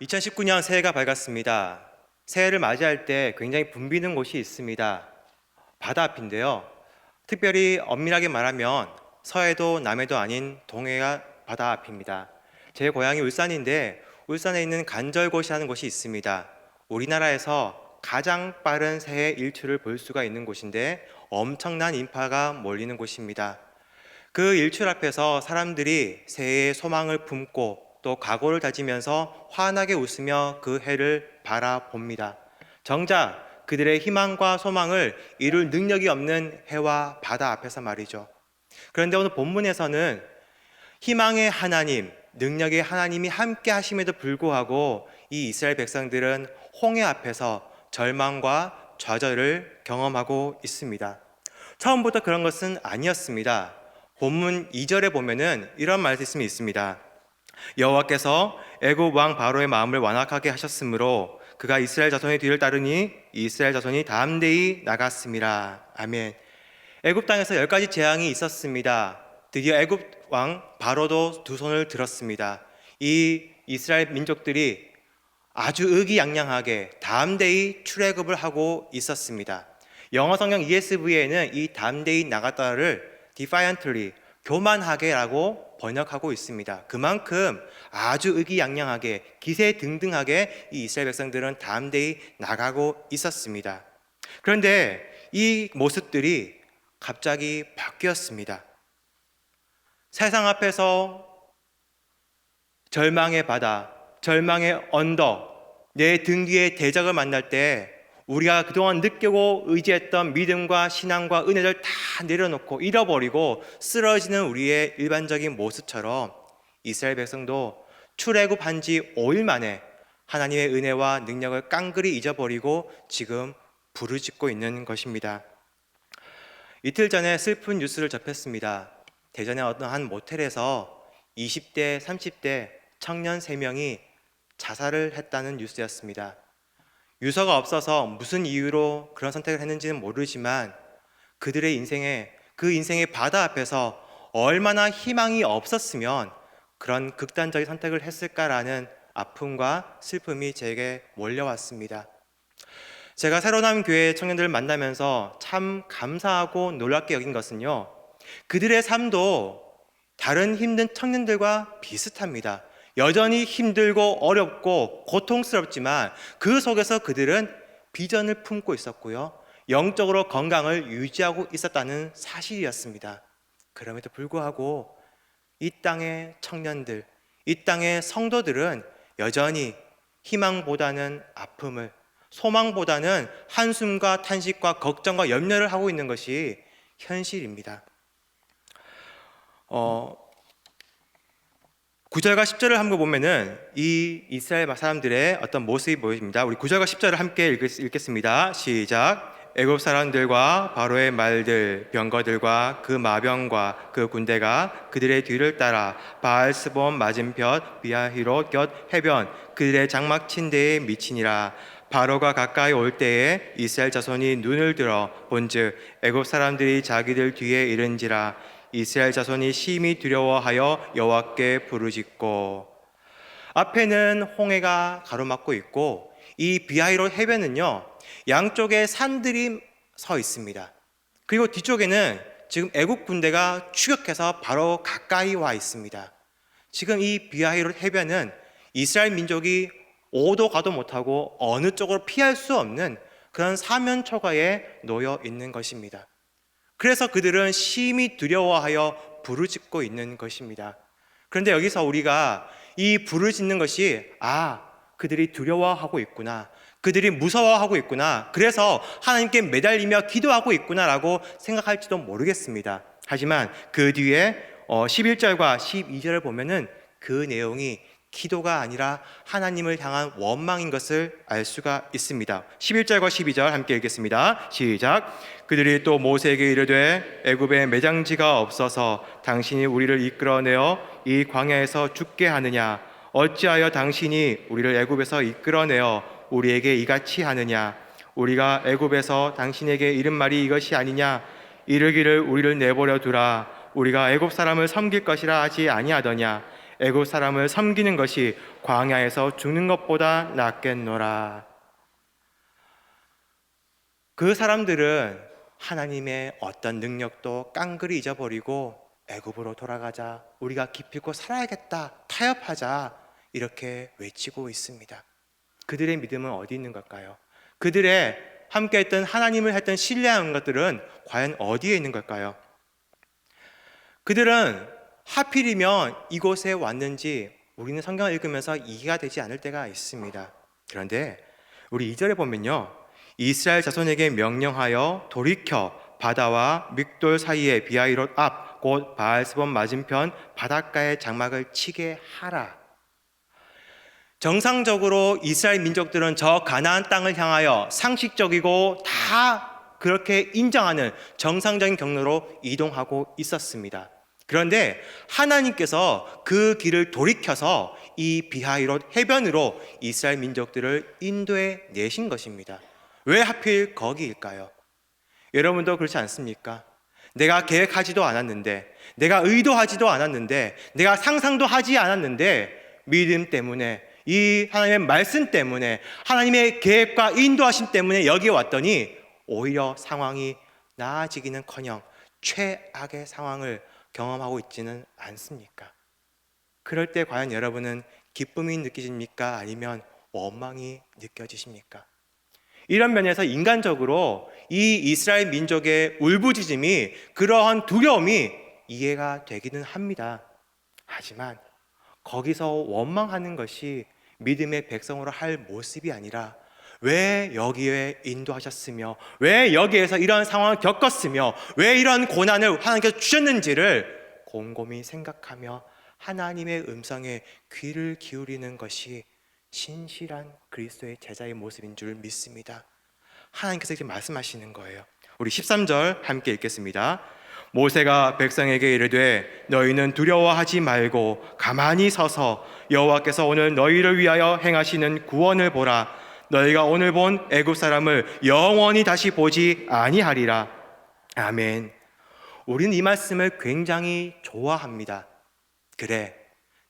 2019년 새해가 밝았습니다. 새해를 맞이할 때 굉장히 붐비는 곳이 있습니다. 바다 앞인데요. 특별히 엄밀하게 말하면 서해도 남해도 아닌 동해가 바다 앞입니다. 제 고향이 울산인데 울산에 있는 간절곶이라는 곳이 있습니다. 우리나라에서 가장 빠른 새해 일출을 볼 수가 있는 곳인데 엄청난 인파가 몰리는 곳입니다. 그 일출 앞에서 사람들이 새해의 소망을 품고 또 각오를 다지면서 환하게 웃으며 그 해를 바라봅니다. 정작 그들의 희망과 소망을 이룰 능력이 없는 해와 바다 앞에서 말이죠. 그런데 오늘 본문에서는 희망의 하나님, 능력의 하나님이 함께 하심에도 불구하고 이 이스라엘 백성들은 홍해 앞에서 절망과 좌절을 경험하고 있습니다. 처음부터 그런 것은 아니었습니다. 본문 2절에 보면은 이런 말씀이 있습니다. 여호와께서 애굽 왕 바로의 마음을 완악하게 하셨으므로 그가 이스라엘 자손의 뒤를 따르니 이스라엘 자손이 담대히 나갔습니다. 아멘. 애굽 땅에서 10가지 재앙이 있었습니다. 드디어 애굽 왕 바로도 두 손을 들었습니다. 이 이스라엘 민족들이 아주 의기양양하게 담대히 출애굽을 하고 있었습니다. 영어 성경 ESV에는 이 담대히 나갔다를 defiantly, 교만하게라고 번역하고 있습니다. 그만큼 아주 의기양양하게 기세등등하게 이 이스라엘 백성들은 담대히 나가고 있었습니다. 그런데 이 모습들이 갑자기 바뀌었습니다. 세상 앞에서 절망의 바다, 절망의 언덕, 내 등 뒤에 대적을 만날 때 우리가 그동안 느끼고 의지했던 믿음과 신앙과 은혜를 다 내려놓고 잃어버리고 쓰러지는 우리의 일반적인 모습처럼 이스라엘 백성도 출애굽한 지 5일 만에 하나님의 은혜와 능력을 깡그리 잊어버리고 지금 부르짖고 있는 것입니다. 이틀 전에 슬픈 뉴스를 접했습니다. 대전의 어떤 한 모텔에서 20대, 30대 청년 3명이 자살을 했다는 뉴스였습니다. 유서가 없어서 무슨 이유로 그런 선택을 했는지는 모르지만 그들의 인생에 그 인생의 바다 앞에서 얼마나 희망이 없었으면 그런 극단적인 선택을 했을까라는 아픔과 슬픔이 제게 몰려왔습니다. 제가 새로 나온 교회 청년들을 만나면서 참 감사하고 놀랍게 여긴 것은요, 그들의 삶도 다른 힘든 청년들과 비슷합니다. 여전히 힘들고 어렵고 고통스럽지만 그 속에서 그들은 비전을 품고 있었고요, 영적으로 건강을 유지하고 있었다는 사실이었습니다. 그럼에도 불구하고 이 땅의 청년들, 이 땅의 성도들은 여전히 희망보다는 아픔을, 소망보다는 한숨과 탄식과 걱정과 염려를 하고 있는 것이 현실입니다. 9절과 10절을 한번 보면은 이 이스라엘 사람들의 어떤 모습이 보입니다. 우리 9절과 10절을 함께 읽겠습니다. 시작. 애굽 사람들과 바로의 말들, 병거들과 그 마병과 그 군대가 그들의 뒤를 따라 바알스본 맞은편 비아히롯 곁 해변 그들의 장막 침대에 미치니라. 바로가 가까이 올 때에 이스라엘 자손이 눈을 들어 본즉 애굽 사람들이 자기들 뒤에 이른지라. 이스라엘 자손이 심히 두려워하여 여호와께 부르짖고. 앞에는 홍해가 가로막고 있고 이 비하이롯 해변은요, 양쪽에 산들이 서 있습니다. 그리고 뒤쪽에는 지금 애국 군대가 추격해서 바로 가까이 와 있습니다. 지금 이 비하이롯 해변은 이스라엘 민족이 오도 가도 못하고 어느 쪽으로 피할 수 없는 그런 사면초가에 놓여 있는 것입니다. 그래서 그들은 심히 두려워하여 부르짖고 있는 것입니다. 그런데 여기서 우리가 이 부르짖는 것이 그들이 두려워하고 있구나, 그들이 무서워하고 있구나, 그래서 하나님께 매달리며 기도하고 있구나라고 생각할지도 모르겠습니다. 하지만 그 뒤에 11절과 12절을 보면은 그 내용이 기도가 아니라 하나님을 향한 원망인 것을 알 수가 있습니다. 11절과 12절 함께 읽겠습니다. 시작. 그들이 또 모세에게 이르되 애굽에 매장지가 없어서 당신이 우리를 이끌어내어 이 광야에서 죽게 하느냐? 어찌하여 당신이 우리를 애굽에서 이끌어내어 우리에게 이같이 하느냐? 우리가 애굽에서 당신에게 이른 말이 이것이 아니냐? 이르기를 우리를 내버려 두라. 우리가 애굽 사람을 섬길 것이라 하지 아니하더냐? 애굽 사람을 섬기는 것이 광야에서 죽는 것보다 낫겠노라. 그 사람들은 하나님의 어떤 능력도 깡그리 잊어버리고 애굽으로 돌아가자, 우리가 기필코 살아야겠다, 타협하자, 이렇게 외치고 있습니다. 그들의 믿음은 어디 있는 걸까요? 그들의 함께 했던 하나님을 했던 신뢰하는 것들은 과연 어디에 있는 걸까요? 그들은 하필이면 이곳에 왔는지 우리는 성경을 읽으면서 이해가 되지 않을 때가 있습니다. 그런데 우리 2절에 보면요, 이스라엘 자손에게 명령하여 돌이켜 바다와 믹돌 사이에 비하이롯 앞 곧 바알스본 맞은편 바닷가에 장막을 치게 하라. 정상적으로 이스라엘 민족들은 저 가나안 땅을 향하여 상식적이고 다 그렇게 인정하는 정상적인 경로로 이동하고 있었습니다. 그런데 하나님께서 그 길을 돌이켜서 이 비하이롯 해변으로 이스라엘 민족들을 인도해 내신 것입니다. 왜 하필 거기일까요? 여러분도 그렇지 않습니까? 내가 계획하지도 않았는데, 내가 의도하지도 않았는데, 내가 상상도 하지 않았는데 믿음 때문에, 이 하나님의 말씀 때문에, 하나님의 계획과 인도하심 때문에 여기에 왔더니 오히려 상황이 나아지기는커녕 최악의 상황을 경험하고 있지는 않습니까? 그럴 때 과연 여러분은 기쁨이 느껴집니까? 아니면 원망이 느껴지십니까? 이런 면에서 인간적으로 이 이스라엘 민족의 울부짖음이, 그러한 두려움이 이해가 되기는 합니다. 하지만 거기서 원망하는 것이 믿음의 백성으로 할 모습이 아니라, 왜 여기에 인도하셨으며, 왜 여기에서 이런 상황을 겪었으며, 왜 이런 고난을 하나님께서 주셨는지를 곰곰이 생각하며 하나님의 음성에 귀를 기울이는 것이 신실한 그리스도의 제자의 모습인 줄 믿습니다. 하나님께서 이렇게 말씀하시는 거예요. 우리 13절 함께 읽겠습니다. 모세가 백성에게 이르되 너희는 두려워하지 말고 가만히 서서 여호와께서 오늘 너희를 위하여 행하시는 구원을 보라. 너희가 오늘 본 애굽 사람을 영원히 다시 보지 아니하리라. 아멘. 우리는 이 말씀을 굉장히 좋아합니다. 그래,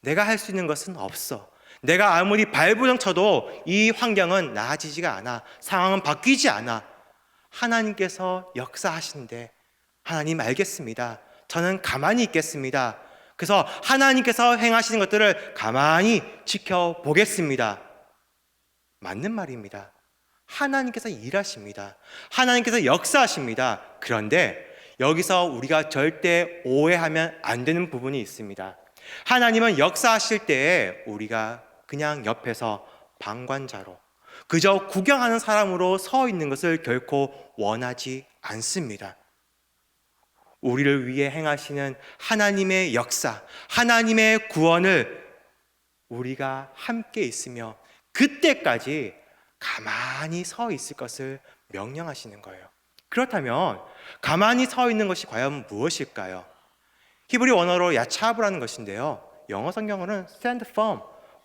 내가 할 수 있는 것은 없어. 내가 아무리 발부정 쳐도 이 환경은 나아지지가 않아. 상황은 바뀌지 않아. 하나님께서 역사하시는데, 하나님 알겠습니다. 저는 가만히 있겠습니다. 그래서 하나님께서 행하시는 것들을 가만히 지켜보겠습니다. 맞는 말입니다. 하나님께서 일하십니다. 하나님께서 역사하십니다. 그런데 여기서 우리가 절대 오해하면 안 되는 부분이 있습니다. 하나님은 역사하실 때에 우리가 그냥 옆에서 방관자로, 그저 구경하는 사람으로 서 있는 것을 결코 원하지 않습니다. 우리를 위해 행하시는 하나님의 역사, 하나님의 구원을 우리가 함께 있으며 그때까지 가만히 서 있을 것을 명령하시는 거예요. 그렇다면 가만히 서 있는 것이 과연 무엇일까요? 히브리 원어로 야차브라는 것인데요, 영어 성경어는 stand firm,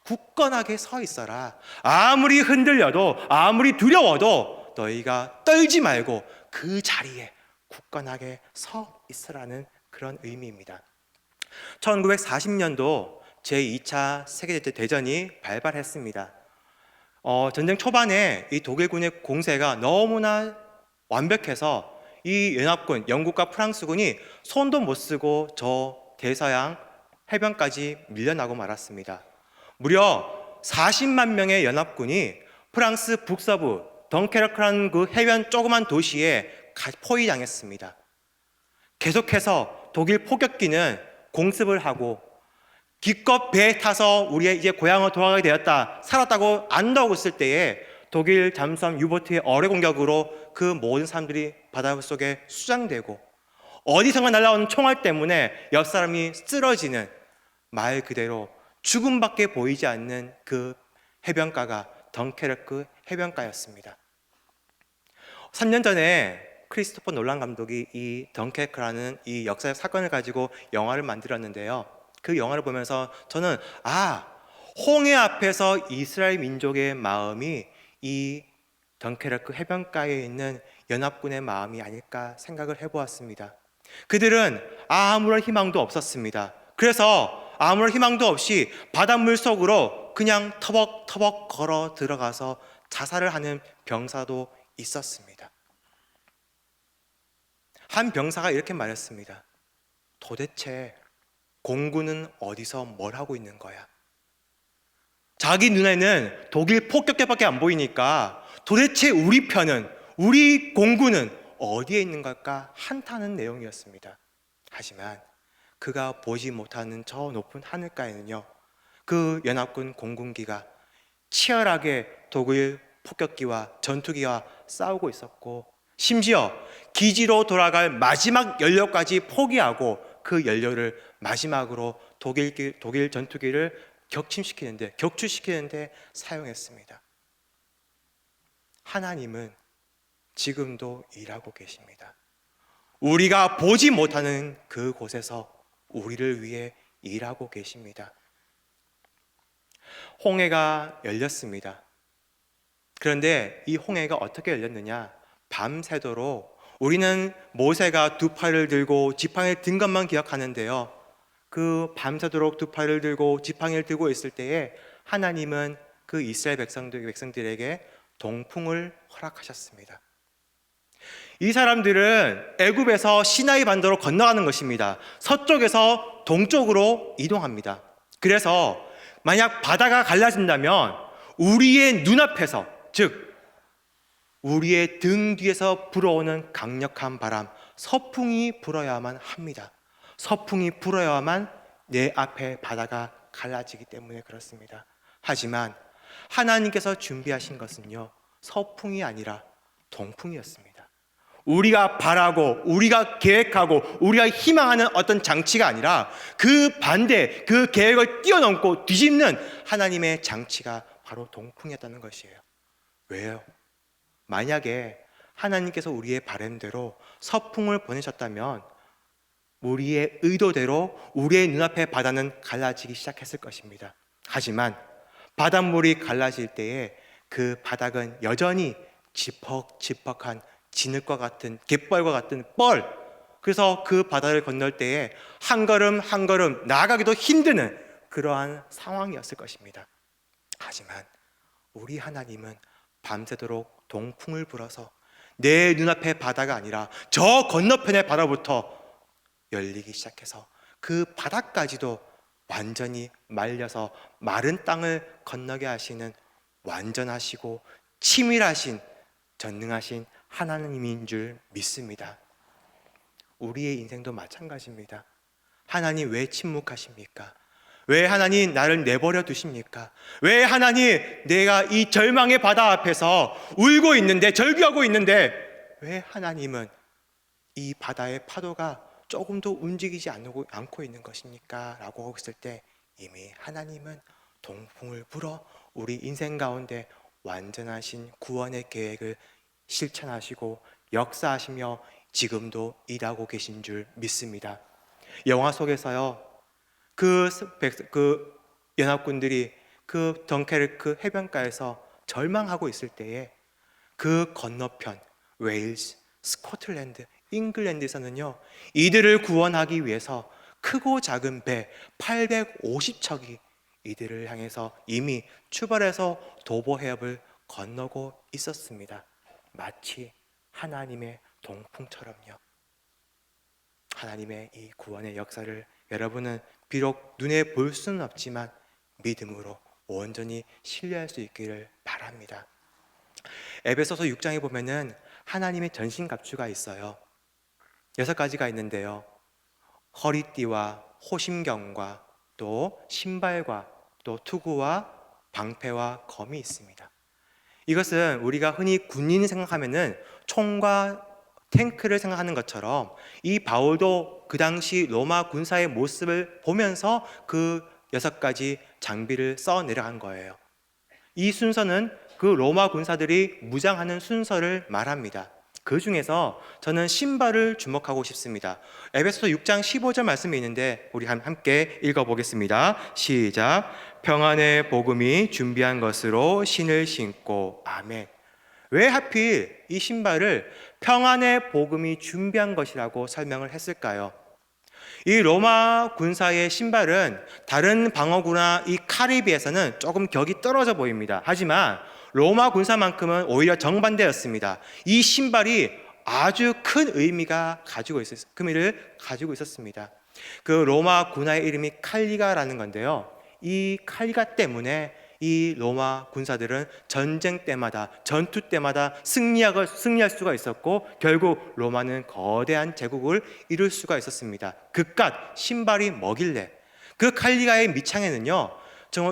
굳건하게 서 있어라. 아무리 흔들려도, 아무리 두려워도 너희가 떨지 말고 그 자리에 굳건하게 서 있으라는 그런 의미입니다. 1940년도 제2차 세계대전이 발발했습니다. 전쟁 초반에 이 독일군의 공세가 너무나 완벽해서 이 연합군, 영국과 프랑스군이 손도 못 쓰고 저 대서양 해변까지 밀려나고 말았습니다. 무려 40만 명의 연합군이 프랑스 북서부 덩케르크라는 그 해변 조그만 도시에 포위당했습니다. 계속해서 독일 포격기는 공습을 하고 기껏 배에 타서 우리의 이제 고향으로 돌아가게 되었다, 살았다고 안다고 있을 때에 독일 잠수함 유보트의 어뢰 공격으로 그 모든 사람들이 바닷속에 수장되고, 어디선가 날아오는 총알 때문에 옆 사람이 쓰러지는, 말 그대로 죽음밖에 보이지 않는 그 해변가가 덩케르크 해변가였습니다. 3년 전에 크리스토퍼 놀란 감독이 이 덩케르크라는 이 역사적 사건을 가지고 영화를 만들었는데요, 그 영화를 보면서 저는 홍해 앞에서 이스라엘 민족의 마음이 이 덩케르크 해변가에 있는 연합군의 마음이 아닐까 생각을 해보았습니다. 그들은 아무런 희망도 없었습니다. 그래서 아무런 희망도 없이 바닷물 속으로 그냥 터벅터벅 걸어 들어가서 자살을 하는 병사도 있었습니다. 한 병사가 이렇게 말했습니다. 도대체 공군은 어디서 뭘 하고 있는 거야? 자기 눈에는 독일 폭격기밖에 안 보이니까 도대체 우리 편은, 우리 공군은 어디에 있는 걸까 한탄하는 내용이었습니다. 하지만 그가 보지 못하는 저 높은 하늘가에는요, 그 연합군 공군기가 치열하게 독일 폭격기와 전투기와 싸우고 있었고, 심지어 기지로 돌아갈 마지막 연료까지 포기하고 그 연료를 마지막으로 독일 전투기를 격추시키는데 사용했습니다. 하나님은 지금도 일하고 계십니다. 우리가 보지 못하는 그곳에서 우리를 위해 일하고 계십니다. 홍해가 열렸습니다. 그런데 이 홍해가 어떻게 열렸느냐? 밤새도록 우리는 모세가 두 팔을 들고 지팡이를 든 것만 기억하는데요, 그 밤새도록 두 팔을 들고 지팡이를 들고 있을 때에 하나님은 그 이스라엘 백성들에게 동풍을 허락하셨습니다. 이 사람들은 애굽에서 시나이 반도로 건너가는 것입니다. 서쪽에서 동쪽으로 이동합니다. 그래서 만약 바다가 갈라진다면 우리의 눈앞에서, 즉 우리의 등 뒤에서 불어오는 강력한 바람, 서풍이 불어야만 합니다. 서풍이 불어야만 내 앞에 바다가 갈라지기 때문에 그렇습니다. 하지만 하나님께서 준비하신 것은요, 서풍이 아니라 동풍이었습니다. 우리가 바라고 우리가 계획하고 우리가 희망하는 어떤 장치가 아니라 그 반대, 그 계획을 뛰어넘고 뒤집는 하나님의 장치가 바로 동풍이었다는 것이에요. 왜요? 만약에 하나님께서 우리의 바람대로 서풍을 보내셨다면 우리의 의도대로 우리의 눈앞의 바다는 갈라지기 시작했을 것입니다. 하지만 바닷물이 갈라질 때에 그 바닥은 여전히 지퍽지퍽한 진흙과 같은, 갯벌과 같은 뻘, 그래서 그 바다를 건널 때에 한 걸음 한 걸음 나아가기도 힘드는 그러한 상황이었을 것입니다. 하지만 우리 하나님은 밤새도록 동풍을 불어서 내 눈앞의 바다가 아니라 저 건너편의 바다부터 열리기 시작해서 그 바다까지도 완전히 말려서 마른 땅을 건너게 하시는 완전하시고 치밀하신, 전능하신 하나님인 줄 믿습니다. 우리의 인생도 마찬가지입니다. 하나님 왜 침묵하십니까? 왜 하나님 나를 내버려 두십니까? 왜 하나님 내가 이 절망의 바다 앞에서 울고 있는데, 절규하고 있는데 왜 하나님은 이 바다의 파도가 조금도 움직이지 않고 있는 것입니까? 라고 하고 있을 때 이미 하나님은 동풍을 불어 우리 인생 가운데 완전하신 구원의 계획을 실천하시고 역사하시며 지금도 일하고 계신 줄 믿습니다. 영화 속에서요, 그 연합군들이 그 덩케르크 해변가에서 절망하고 있을 때에 그 건너편 웨일스, 스코틀랜드, 잉글랜드에서는요, 이들을 구원하기 위해서 크고 작은 배 850척이 이들을 향해서 이미 출발해서 도보 해협을 건너고 있었습니다. 마치 하나님의 동풍처럼요. 하나님의 이 구원의 역사를 여러분은 비록 눈에 볼 수는 없지만 믿음으로 온전히 신뢰할 수 있기를 바랍니다. 에베소서 6장에 보면은 하나님의 전신갑주가 있어요. 6가지가 있는데요, 허리띠와 호심경과 또 신발과 또 투구와 방패와 검이 있습니다. 이것은 우리가 흔히 군인을 생각하면은 총과 탱크를 생각하는 것처럼 이 바울도 그 당시 로마 군사의 모습을 보면서 그 6가지 장비를 써 내려간 거예요. 이 순서는 그 로마 군사들이 무장하는 순서를 말합니다. 그 중에서 저는 신발을 주목하고 싶습니다. 에베소서 6장 15절 말씀이 있는데 우리 함께 읽어보겠습니다. 시작. 평안의 복음이 준비한 것으로 신을 신고. 아멘. 왜 하필 이 신발을 평안의 복음이 준비한 것이라고 설명을 했을까요? 이 로마 군사의 신발은 다른 방어구나 이 칼에 비해서는 조금 격이 떨어져 보입니다. 하지만 로마 군사만큼은 오히려 정반대였습니다. 이 신발이 아주 큰 의미를 가지고 있었습니다. 그 로마 군화의 이름이 칼리가라는 건데요. 이 칼리가 때문에 이 로마 군사들은 전쟁 때마다, 전투 때마다 승리할 수가 있었고, 결국 로마는 거대한 제국을 이룰 수가 있었습니다. 그깟 신발이 뭐길래? 그 칼리가의 밑창에는요,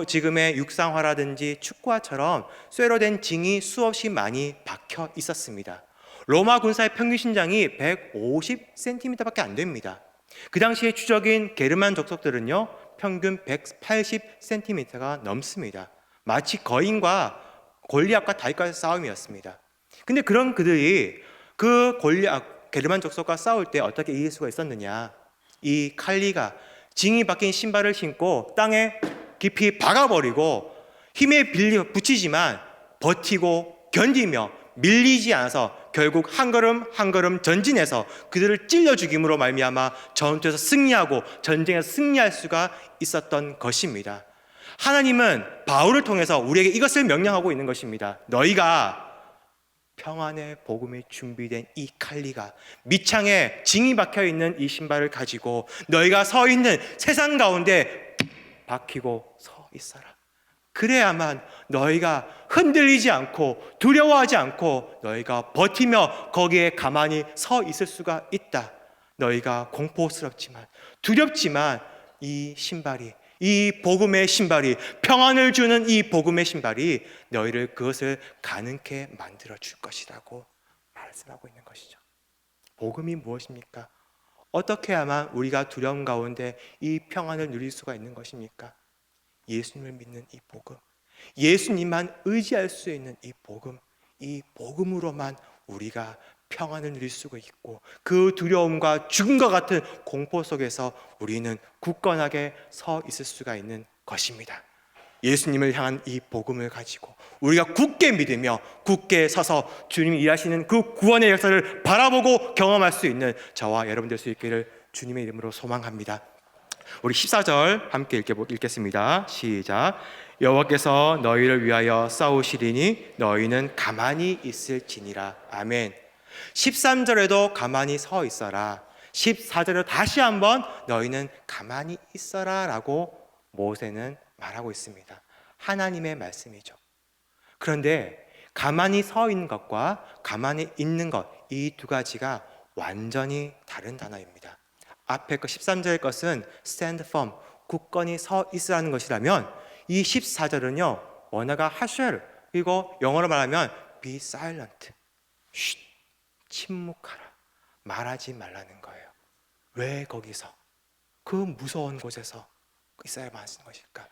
지금의 육상화라든지 축구화처럼 쇠로 된 징이 수없이 많이 박혀 있었습니다. 로마 군사의 평균 신장이 150cm밖에 안 됩니다. 그 당시에 추적인 게르만 족속들은요, 평균 180cm가 넘습니다. 마치 거인과 골리앗과 다윗과의 싸움이었습니다. 근데 그런 그들이 그 게르만 족속과 싸울 때 어떻게 이길 수가 있었느냐? 이 칼리가 징이 박힌 신발을 신고 땅에 깊이 박아버리고 힘에 붙이지만 버티고 견디며 밀리지 않아서 결국 한 걸음 한 걸음 전진해서 그들을 찔러 죽임으로 말미암아 전투에서 승리하고 전쟁에서 승리할 수가 있었던 것입니다. 하나님은 바울을 통해서 우리에게 이것을 명령하고 있는 것입니다. 너희가 평안의 복음이 준비된 이 칼리가, 밑창에 징이 박혀 있는 이 신발을 가지고 너희가 서 있는 세상 가운데 박히고 서 있어라. 그래야만 너희가 흔들리지 않고 두려워하지 않고 너희가 버티며 거기에 가만히 서 있을 수가 있다. 너희가 공포스럽지만 두렵지만 이 신발이, 이 복음의 신발이, 평안을 주는 이 복음의 신발이 너희를 그것을 가능케 만들어 줄 것이라고 말씀하고 있는 것이죠. 복음이 무엇입니까? 어떻게 해야만 우리가 두려움 가운데 이 평안을 누릴 수가 있는 것입니까? 예수님을 믿는 이 복음, 예수님만 의지할 수 있는 이 복음, 이 복음으로만 우리가 평안을 누릴 수가 있고 그 두려움과 죽음과 같은 공포 속에서 우리는 굳건하게 서 있을 수가 있는 것입니다. 예수님을 향한 이 복음을 가지고 우리가 굳게 믿으며 굳게 서서 주님이 일하시는 그 구원의 역사를 바라보고 경험할 수 있는 저와 여러분 될 수 있기를 주님의 이름으로 소망합니다. 우리 14절 함께 읽겠습니다. 시작. 여호와께서 너희를 위하여 싸우시리니 너희는 가만히 있을지니라. 아멘. 13절에도 가만히 서 있어라. 14절에도 다시 한번 너희는 가만히 있어라 라고 모세는 말하고 있습니다. 하나님의 말씀이죠. 그런데 가만히 서 있는 것과 가만히 있는 것, 이 두 가지가 완전히 다른 단어입니다. 앞에 거 13절의 것은 stand firm, 굳건히 서 있으라는 것이라면 이 14절은요, 원어가 하쉘, 그리고 영어로 말하면 be silent, 침묵하라, 말하지 말라는 거예요. 왜 거기서, 그 무서운 곳에서 이스라엘만 하시는 것일까?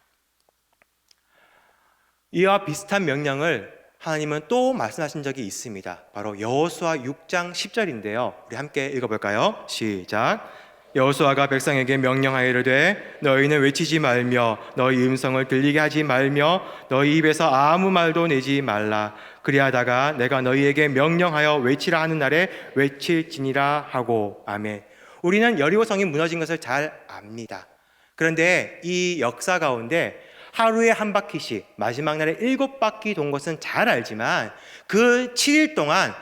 이와 비슷한 명령을 하나님은 또 말씀하신 적이 있습니다. 바로 여호수아 6장 10절인데요. 우리 함께 읽어볼까요? 시작. 여호수아가 백성에게 명령하여 이르되 너희는 외치지 말며 너희 음성을 들리게 하지 말며 너희 입에서 아무 말도 내지 말라. 그리하다가 내가 너희에게 명령하여 외치라 하는 날에 외칠지니라 하고. 아멘. 우리는 여리고성이 무너진 것을 잘 압니다. 그런데 이 역사 가운데 하루에 한 바퀴씩 마지막 날에 7바퀴 돈 것은 잘 알지만 그 7일 동안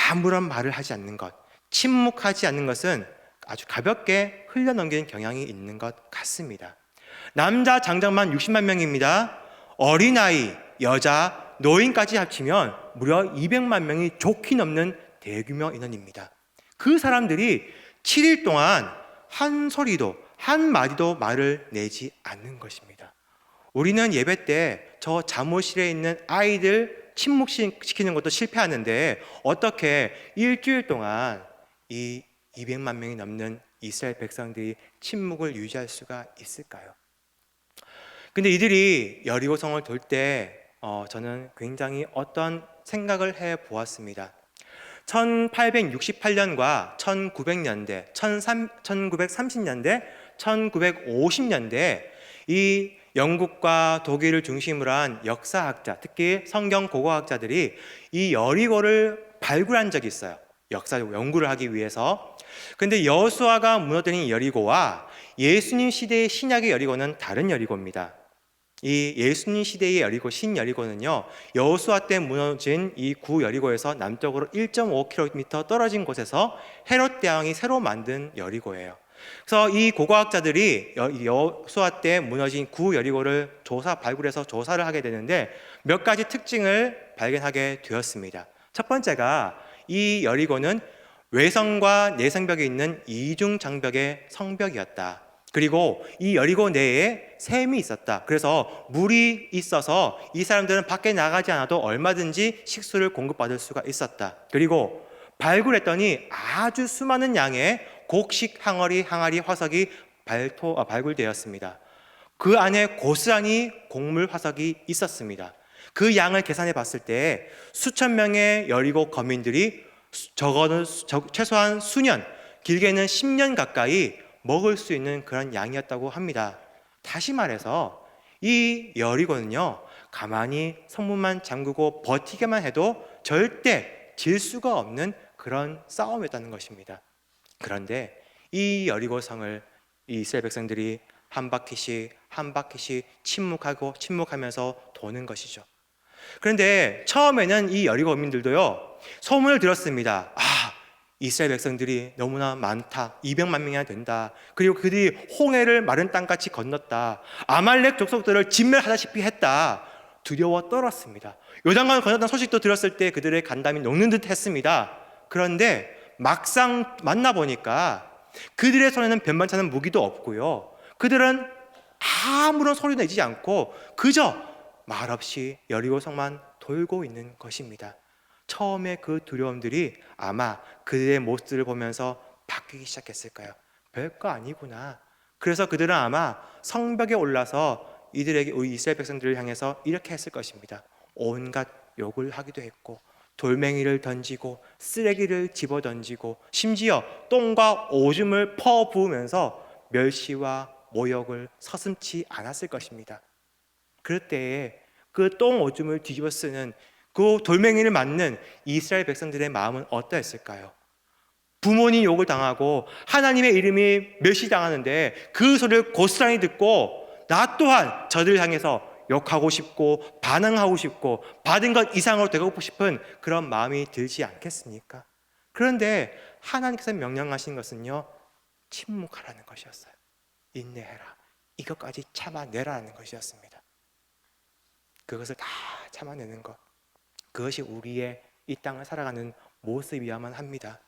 아무런 말을 하지 않는 것, 침묵하지 않는 것은 아주 가볍게 흘려넘기는 경향이 있는 것 같습니다. 남자 장정만 60만 명입니다. 어린아이, 여자, 노인까지 합치면 무려 200만 명이 좋게 넘는 대규모 인원입니다. 그 사람들이 7일 동안 한 소리도 한마디도 말을 내지 않는 것입니다. 우리는 예배 때 저 잠옷실에 있는 아이들 침묵시키는 것도 실패하는데 어떻게 일주일 동안 이 200만 명이 넘는 이스라엘 백성들이 침묵을 유지할 수가 있을까요? 근데 이들이 여리고성을 돌 때 저는 굉장히 어떤 생각을 해 보았습니다. 1868년과 1900년대, 1930년대, 1950년대 이 영국과 독일을 중심으로 한 역사학자, 특히 성경 고고학자들이 이 여리고를 발굴한 적이 있어요. 역사적 연구를 하기 위해서. 근데 여호수아가 무너뜨린 여리고와 예수님 시대의 신약의 여리고는 다른 여리고입니다. 이 예수님 시대의 여리고 신여리고는요, 여호수아 때 무너진 이 구 여리고에서 남쪽으로 1.5km 떨어진 곳에서 헤롯 대왕이 새로 만든 여리고예요. 그래서 이 고고학자들이 여호수아 때 무너진 구 여리고를 발굴해서 조사를 하게 되는데 몇 가지 특징을 발견하게 되었습니다. 첫 번째가 이 여리고는 외성과 내성벽에 있는 이중 장벽의 성벽이었다. 그리고 이 여리고 내에 샘이 있었다. 그래서 물이 있어서 이 사람들은 밖에 나가지 않아도 얼마든지 식수를 공급받을 수가 있었다. 그리고 발굴했더니 아주 수많은 양의 곡식 항아리, 화석이 발굴되었습니다. 그 안에 고스란히 곡물 화석이 있었습니다. 그 양을 계산해 봤을 때 수천 명의 여리고 거민들이 적어도 최소한 수년, 길게는 10년 가까이 먹을 수 있는 그런 양이었다고 합니다. 다시 말해서 이 여리고는요, 가만히 성문만 잠그고 버티게만 해도 절대 질 수가 없는 그런 싸움이었다는 것입니다. 그런데 이 여리고성을 이 이스라엘 백성들이 한 바퀴씩 침묵하면서 도는 것이죠. 그런데 처음에는 이 여리고민들도요, 소문을 들었습니다. 이스라엘 백성들이 너무나 많다. 200만 명이나 된다. 그리고 그들이 홍해를 마른 땅같이 건넜다. 아말렉 족속들을 진멸하다시피 했다. 두려워 떨었습니다. 요단강을 건넜다는 소식도 들었을 때 그들의 간담이 녹는 듯 했습니다. 그런데 막상 만나보니까 그들의 손에는 변변찮은 무기도 없고요, 그들은 아무런 소리도 내지 않고 그저 말없이 여리고성만 돌고 있는 것입니다. 처음에 그 두려움들이 아마 그들의 모습들을 보면서 바뀌기 시작했을까요? 별거 아니구나. 그래서 그들은 아마 성벽에 올라서 이들에게, 우리 이스라엘 백성들을 향해서 이렇게 했을 것입니다. 온갖 욕을 하기도 했고, 돌멩이를 던지고 쓰레기를 집어 던지고, 심지어 똥과 오줌을 퍼부으면서 멸시와 모욕을 서슴지 않았을 것입니다. 그럴 때에 그 똥 오줌을 뒤집어 쓰는, 그 돌멩이를 맞는 이스라엘 백성들의 마음은 어떠했을까요? 부모님 욕을 당하고 하나님의 이름이 멸시당하는데 그 소리를 고스란히 듣고 나 또한 저들을 향해서 욕하고 싶고 반항하고 싶고 받은 것 이상으로 되고 싶은 그런 마음이 들지 않겠습니까? 그런데 하나님께서 명령하신 것은요, 침묵하라는 것이었어요. 인내해라. 이것까지 참아내라는 것이었습니다. 그것을 다 참아내는 것, 그것이 우리의 이 땅을 살아가는 모습이야만 합니다.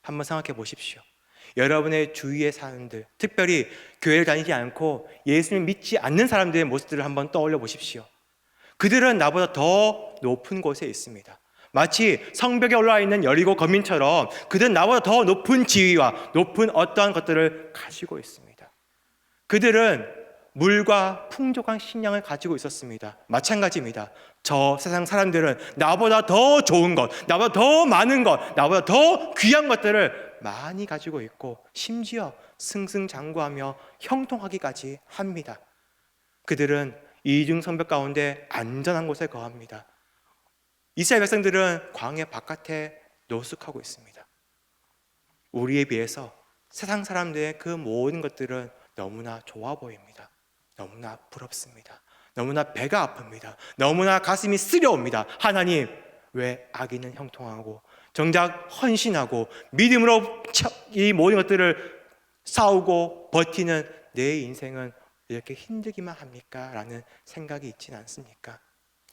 한번 생각해 보십시오. 여러분의 주위의 사람들, 특별히 교회를 다니지 않고 예수를 믿지 않는 사람들의 모습들을 한번 떠올려 보십시오. 그들은 나보다 더 높은 곳에 있습니다. 마치 성벽에 올라와 있는 여리고 거민처럼 그들은 나보다 더 높은 지위와 높은 어떠한 것들을 가지고 있습니다. 그들은 물과 풍족한 식량을 가지고 있었습니다. 마찬가지입니다. 저 세상 사람들은 나보다 더 좋은 것, 나보다 더 많은 것, 나보다 더 귀한 것들을 많이 가지고 있고 심지어 승승장구하며 형통하기까지 합니다. 그들은 이중 성벽 가운데 안전한 곳에 거합니다. 이스라엘 백성들은 광야 바깥에 노숙하고 있습니다. 우리에 비해서 세상 사람들의 그 모든 것들은 너무나 좋아 보입니다. 너무나 부럽습니다. 너무나 배가 아픕니다. 너무나 가슴이 쓰려옵니다. 하나님, 왜 악인은 형통하고 정작 헌신하고 믿음으로 이 모든 것들을 싸우고 버티는 내 인생은 이렇게 힘들기만 합니까? 라는 생각이 있지는 않습니까?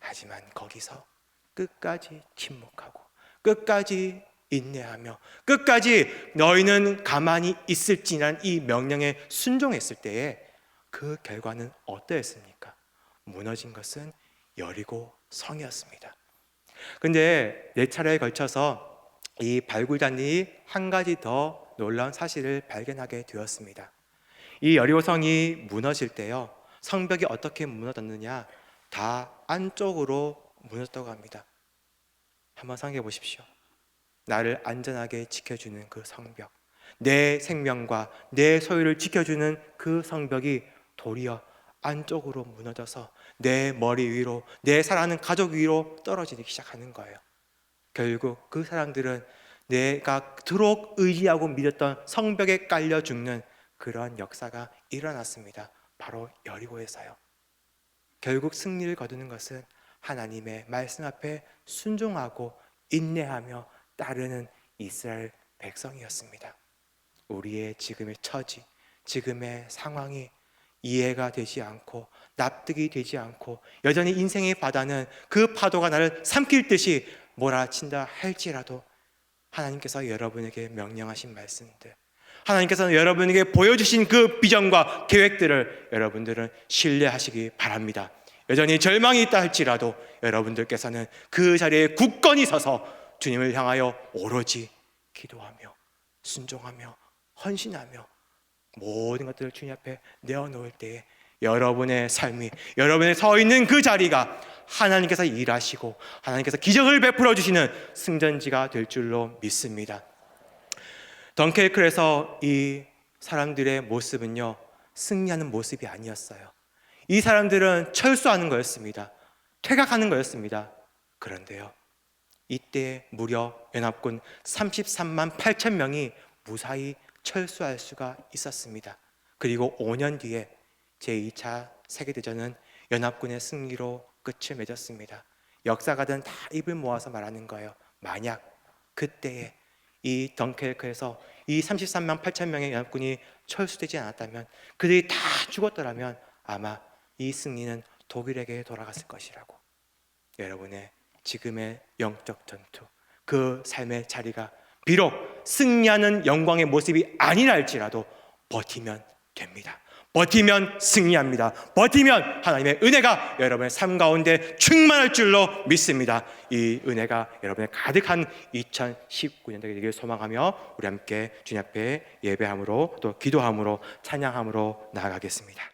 하지만 거기서 끝까지 침묵하고 끝까지 인내하며 끝까지 너희는 가만히 있을지라는 이 명령에 순종했을 때에 그 결과는 어떠했습니까? 무너진 것은 여리고 성이었습니다. 근데 4차례에 걸쳐서 이 발굴단이 한 가지 더 놀라운 사실을 발견하게 되었습니다. 이 여리고 성이 무너질 때요, 성벽이 어떻게 무너졌느냐, 다 안쪽으로 무너졌다고 합니다. 한번 생각해 보십시오. 나를 안전하게 지켜주는 그 성벽, 내 생명과 내 소유를 지켜주는 그 성벽이 도리어 안쪽으로 무너져서 내 머리 위로, 내 사랑하는 가족 위로 떨어지기 시작하는 거예요. 결국 그 사람들은 내가 그토록 의지하고 믿었던 성벽에 깔려 죽는 그런 역사가 일어났습니다. 바로 여리고에서요. 결국 승리를 거두는 것은 하나님의 말씀 앞에 순종하고 인내하며 따르는 이스라엘 백성이었습니다. 우리의 지금의 처지, 지금의 상황이 이해가 되지 않고 납득이 되지 않고 여전히 인생의 바다는 그 파도가 나를 삼킬 듯이 몰아친다 할지라도 하나님께서 여러분에게 명령하신 말씀들, 하나님께서 여러분에게 보여주신 그 비전과 계획들을 여러분들은 신뢰하시기 바랍니다. 여전히 절망이 있다 할지라도 여러분들께서는 그 자리에 굳건히 서서 주님을 향하여 오로지 기도하며 순종하며 헌신하며 모든 것들을 주님 앞에 내어놓을 때에 여러분의 삶이, 여러분의 서 있는 그 자리가 하나님께서 일하시고 하나님께서 기적을 베풀어 주시는 승전지가 될 줄로 믿습니다. 덩케르크에서 이 사람들의 모습은요, 승리하는 모습이 아니었어요. 이 사람들은 철수하는 거였습니다. 퇴각하는 거였습니다. 그런데요, 이때 무려 연합군 33만 8천 명이 무사히 철수할 수가 있었습니다. 그리고 5년 뒤에 제2차 세계대전은 연합군의 승리로 끝을 맺었습니다. 역사가든 다 입을 모아서 말하는 거예요. 만약 그때에 이 덩케르크에서 이 33만 8천 명의 연합군이 철수되지 않았다면, 그들이 다 죽었더라면 아마 이 승리는 독일에게 돌아갔을 것이라고. 여러분의 지금의 영적 전투, 그 삶의 자리가 비록 승리하는 영광의 모습이 아니라 할지라도 버티면 됩니다. 버티면 승리합니다. 버티면 하나님의 은혜가 여러분의 삶 가운데 충만할 줄로 믿습니다. 이 은혜가 여러분의 가득한 2019년 되기를 소망하며 우리 함께 주님 앞에 예배함으로 또 기도함으로 찬양함으로 나아가겠습니다.